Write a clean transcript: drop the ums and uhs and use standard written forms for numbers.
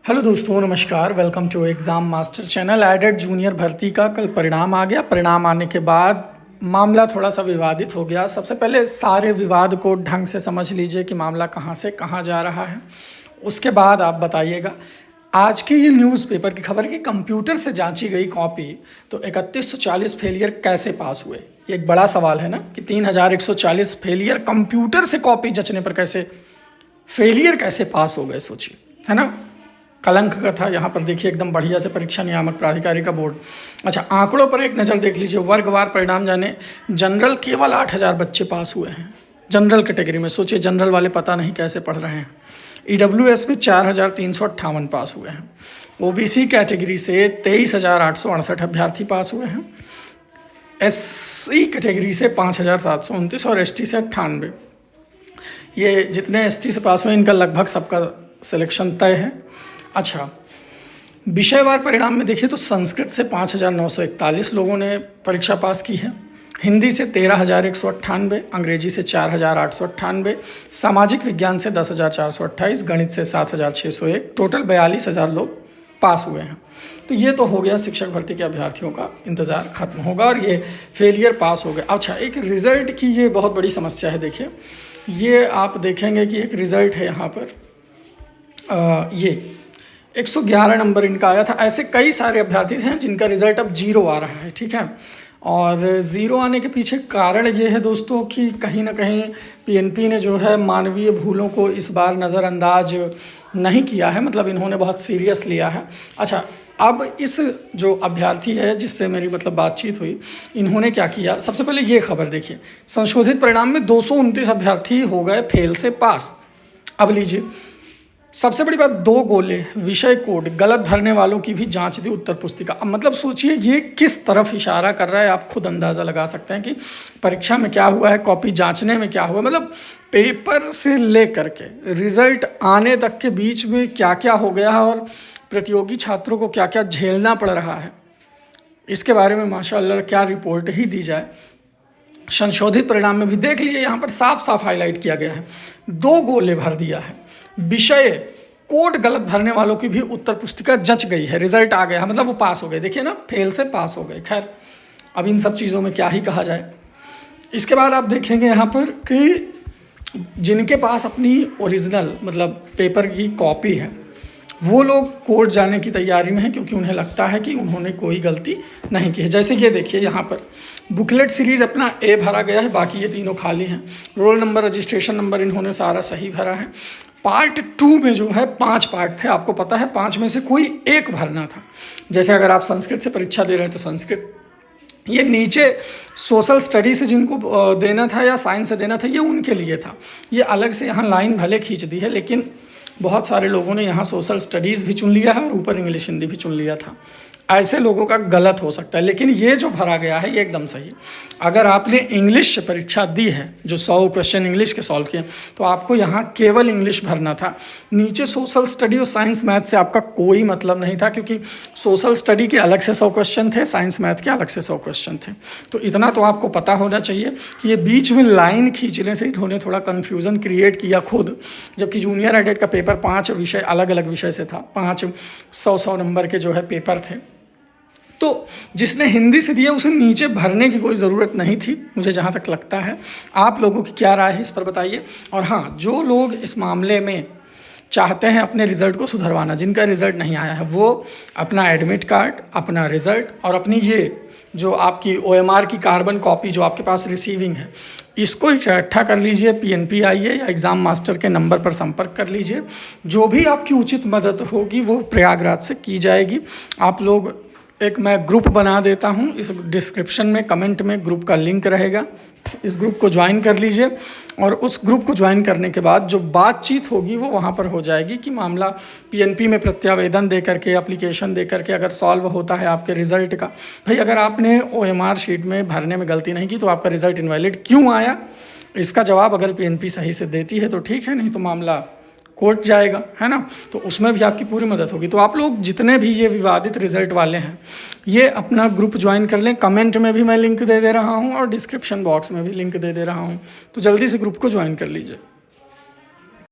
Hello दोस्तों, नमस्कार। Welcome to exam master channel. Aided junior भर्ती का कल परिणाम आ गया। परिणाम आने के बाद मामला थोड़ा सा विवादित हो गया। सबसे पहले सारे विवाद को ढंग से समझ लीजिए कि मामला कहाँ से कहाँ जा रहा है, उसके बाद आप बताइएगा। आज की ये न्यूज़पेपर की खबर कि कंप्यूटर से जांची गई कॉपी तो 3140 फेलियर कैसे पास हुए, ये एक बड़ा सवाल है ना कि 3140 फेलियर कंप्यूटर से कॉपी जचने पर कैसे फेलियर कैसे पास हो गए, सोचिए, है ना। कलंक का था। यहाँ पर देखिए एकदम बढ़िया से परीक्षा नियामक प्राधिकारी का बोर्ड। अच्छा, आंकड़ों पर एक नज़र देख लीजिए। वर्गवार परिणाम जाने। जनरल केवल 8000 बच्चे पास हुए हैं जनरल कैटेगरी में। सोचिए, जनरल वाले पता नहीं कैसे पढ़ रहे हैं। EWS में 4358 पास हुए हैं। OBC कैटेगरी से 23868 अभ्यर्थी पास हुए हैं। SC कैटेगरी से 5729 और ST से 98। ये जितने ST से पास हुए इनका लगभग सबका सिलेक्शन तय है। अच्छा, विषयवार परिणाम में देखिए तो संस्कृत से 5941 लोगों ने परीक्षा पास की है। हिंदी से 13198, अंग्रेजी से 4898, सामाजिक विज्ञान से 10428, गणित से 7601, टोटल 42000 लोग पास हुए हैं। तो ये तो हो गया, शिक्षक भर्ती के अभ्यर्थियों का इंतज़ार खत्म होगा और ये फेलियर पास हो गए। अच्छा, एक रिज़ल्ट की ये बहुत बड़ी समस्या है। देखिए, ये आप देखेंगे कि एक रिज़ल्ट है यहाँ पर, ये 111 नंबर इनका आया था। ऐसे कई सारे अभ्यर्थी हैं जिनका रिज़ल्ट अब 0 आ रहा है, ठीक है। और 0 आने के पीछे कारण ये है दोस्तों कि कहीं ना कहीं PNP ने जो है मानवीय भूलों को इस बार नज़रअंदाज नहीं किया है, मतलब इन्होंने बहुत सीरियस लिया है। अच्छा, अब इस जो अभ्यर्थी है जिससे मेरी मतलब बातचीत हुई, इन्होंने क्या किया, सबसे पहले ये खबर देखिए। संशोधित परिणाम में 229 अभ्यर्थी हो गए फेल से पास। अब लीजिए, सबसे बड़ी बात, 2 गोले विषय कोड गलत भरने वालों की भी जांच दी उत्तर पुस्तिका। अब मतलब सोचिए ये किस तरफ इशारा कर रहा है, आप खुद अंदाज़ा लगा सकते हैं कि परीक्षा में क्या हुआ है, कॉपी जांचने में क्या हुआ। मतलब पेपर से ले करके रिजल्ट आने तक के बीच में क्या क्या हो गया है और प्रतियोगी छात्रों को क्या क्या झेलना पड़ रहा है, इसके बारे में माशाअल्लाह क्या रिपोर्ट ही दी जाए। संशोधित परिणाम में भी देख लीजिए, यहाँ पर साफ साफ हाईलाइट किया गया है, 2 गोले भर दिया है। विषय कोड गलत भरने वालों की भी उत्तर पुस्तिका जंच गई है, रिजल्ट आ गया, मतलब वो पास हो गए। देखिए ना, फेल से पास हो गए। खैर, अब इन सब चीज़ों में क्या ही कहा जाए। इसके बाद आप देखेंगे यहाँ पर कि जिनके पास अपनी ओरिजिनल मतलब पेपर की कॉपी है, वो लोग कोर्ट जाने की तैयारी में हैं क्योंकि उन्हें लगता है कि उन्होंने कोई गलती नहीं की है। जैसे कि देखिए यहाँ पर बुकलेट सीरीज अपना A भरा गया है, बाकी ये तीनों खाली हैं। रोल नंबर, रजिस्ट्रेशन नंबर इन्होंने सारा सही भरा है। पार्ट 2 में जो है 5 पार्ट थे, आपको पता है 5 में से कोई एक भरना था। जैसे अगर आप संस्कृत से परीक्षा दे रहे हैं तो संस्कृत, ये नीचे सोशल स्टडी से जिनको देना था या साइंस से देना था ये उनके लिए था। ये अलग से यहाँ लाइन भले खींच दी है, लेकिन बहुत सारे लोगों ने यहाँ सोशल स्टडीज़ भी चुन लिया है और ऊपर इंग्लिश हिंदी भी चुन लिया था। ऐसे लोगों का गलत हो सकता है, लेकिन ये जो भरा गया है ये एकदम सही है। अगर आपने इंग्लिश परीक्षा दी है, जो 100 क्वेश्चन इंग्लिश के सॉल्व किए, तो आपको यहाँ केवल इंग्लिश भरना था। नीचे सोशल स्टडी और साइंस मैथ से आपका कोई मतलब नहीं था, क्योंकि सोशल स्टडी के अलग से 100 क्वेश्चन थे, साइंस मैथ के अलग से 100 क्वेश्चन थे। तो इतना तो आपको पता होना चाहिए। ये बीच में लाइन खींचने से इन्होंने थोड़ा कन्फ्यूज़न क्रिएट किया खुद, जबकि जूनियर एडेड का पेपर 5 विषय अलग अलग विषय से था, 5 100 नंबर के जो है पेपर थे। तो जिसने हिंदी से दिया उसे नीचे भरने की कोई ज़रूरत नहीं थी, मुझे जहाँ तक लगता है। आप लोगों की क्या राय है इस पर बताइए। और हाँ, जो लोग इस मामले में चाहते हैं अपने रिज़ल्ट को सुधरवाना, जिनका रिज़ल्ट नहीं आया है, वो अपना एडमिट कार्ड, अपना रिज़ल्ट और अपनी ये जो आपकी OMR की कार्बन कॉपी जो आपके पास रिसीविंग है, इसको इकट्ठा कर लीजिए। PNP आइए या एग्ज़ाम मास्टर के नंबर पर संपर्क कर लीजिए। जो भी आपकी उचित मदद होगी वो प्रयागराज से की जाएगी। आप लोग, एक मैं ग्रुप बना देता हूँ, इस डिस्क्रिप्शन में कमेंट में ग्रुप का लिंक रहेगा, इस ग्रुप को ज्वाइन कर लीजिए। और उस ग्रुप को ज्वाइन करने के बाद जो बातचीत होगी वो वहाँ पर हो जाएगी कि मामला PNP में प्रत्यावेदन दे करके, एप्लीकेशन दे करके अगर सॉल्व होता है आपके रिज़ल्ट का, भाई अगर आपने OMR शीट में भरने में गलती नहीं की तो आपका रिज़ल्ट इनवैलिड क्यों आया, इसका जवाब अगर PNP सही से देती है तो ठीक है, नहीं तो मामला कोर्ट जाएगा, है ना। तो उसमें भी आपकी पूरी मदद होगी। तो आप लोग जितने भी ये विवादित रिजल्ट वाले हैं, ये अपना ग्रुप ज्वाइन कर लें। कमेंट में भी मैं लिंक दे रहा हूँ और डिस्क्रिप्शन बॉक्स में भी लिंक दे रहा हूँ, तो जल्दी से ग्रुप को ज्वाइन कर लीजिए।